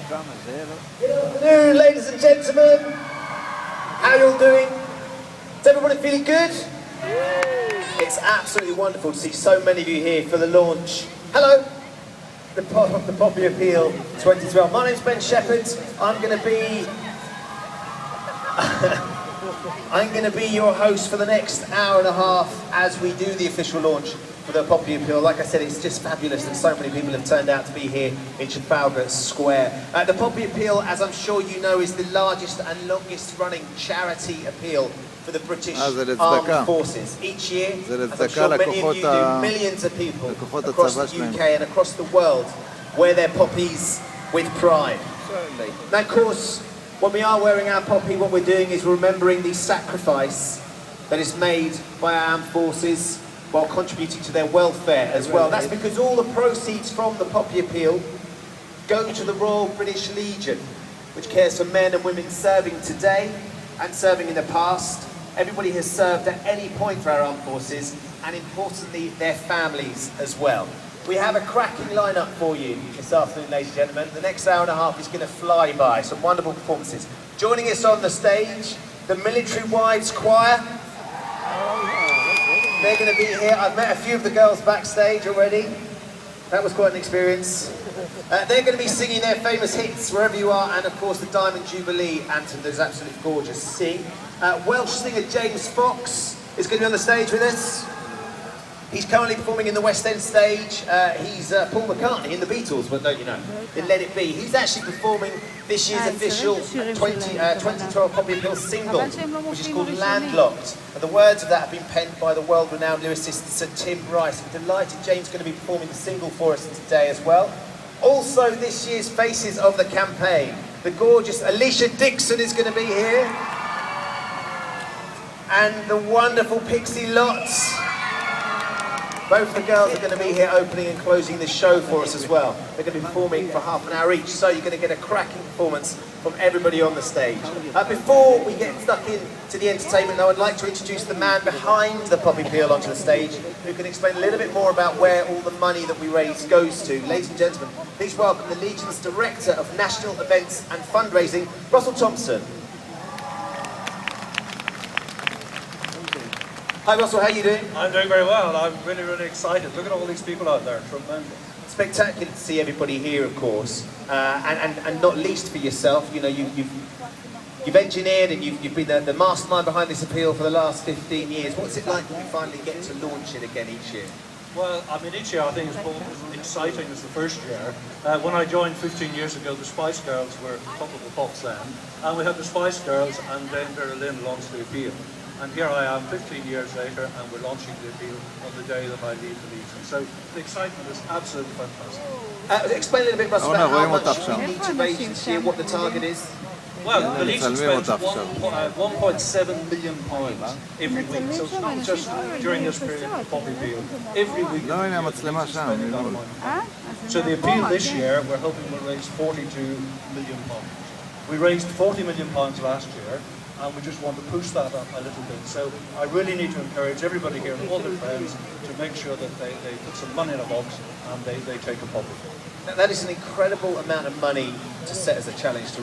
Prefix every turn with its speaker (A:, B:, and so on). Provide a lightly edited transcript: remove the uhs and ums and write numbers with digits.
A: Good afternoon, ladies and gentlemen. How are you all doing? Is everybody feeling good? It's absolutely wonderful to see so many of you here for the launch. Hello, the Poppy Appeal 2012. My name's Ben Shepherd. I'm going to be your host for the next hour and a half as we do the official launch for the Poppy Appeal. Like I said, it's just fabulous that so many people have turned out to be here in Trafalgar Square. The Poppy Appeal, as I'm sure you know, is the largest and longest running charity appeal for the British Armed Forces. Each year, as I'm sure many of you do, millions of people across the UK and across the world wear their poppies with pride. Now, of course, when we are wearing our poppy, what we're doing is remembering the sacrifice that is made by our armed forces while contributing to their welfare as well. That's because all the proceeds from the Poppy Appeal go to the Royal British Legion, which cares for men and women serving today and serving in the past. Everybody has served at any point for our armed forces, and importantly, their families as well. We have a cracking lineup for you this afternoon, ladies and gentlemen. The next hour and a half is going to fly by. Some wonderful performances. Joining us on the stage, the Military Wives Choir. They're going to be here. I've met a few of the girls backstage already. That was quite an experience. They're going to be singing their famous hits wherever you are, and of course the Diamond Jubilee anthem that is absolutely gorgeous to sing. Welsh singer James Fox is going to be on the stage with us. He's currently performing in the West End stage. He's Paul McCartney in the Beatles, but don't you know, in Let It Be. He's actually performing this year's official 2012 Poppy Appeal single, which is called Landlocked. And the words of that have been penned by the world-renowned lyricist Sir Tim Rice. We're delighted James is going to be performing the single for us today as well. Also, this year's faces of the campaign. The gorgeous Alicia Dixon is going to be here. And the wonderful Pixie Lotz. Both the girls are going to be here opening and closing the show for us as well. They're going to be performing for half an hour each, so you're going to get a cracking performance from everybody on the stage. Before we get stuck into the entertainment, though, I'd like to introduce the man behind the Poppy Appeal onto the stage, who can explain a little bit more about where all the money that we raise goes to. Ladies and gentlemen, please welcome the Legion's Director of National Events and Fundraising, Russell Thompson. Hi Russell, how are you doing?
B: I'm doing very well. I'm really, really excited. Look at all these people out there. Tremendous.
A: Spectacular to see everybody here, of course, and not least for yourself. You know, you've engineered and you've been the mastermind behind this appeal for the last 15 years. What's it like when you finally get to launch it again each year?
B: Well, I mean, each year I think it's both as exciting as the first year. When I joined 15 years ago, the Spice Girls were top of the pops then, and we had the Spice Girls, and then Vera Lynn launched the appeal. And here I am 15 years later, and we're launching the appeal on the day that I leave the Legion. So the excitement is absolutely fantastic.
A: Explain a little bit, Russell, about how much you need to raise this year, what the target is.
B: Well, the Legion spends £1.7 million every week, so it's not just during this period of the Poppy Appeal. Every week, spending a lot of money. So the appeal this year, we're hoping will raise £42 million. We raised £40 million last year, and we just want to push that up a little bit. So I really need to encourage everybody here and all their friends to make sure that they put some money in a box and they take a Poppy.
A: That is an incredible amount of money to set as a challenge to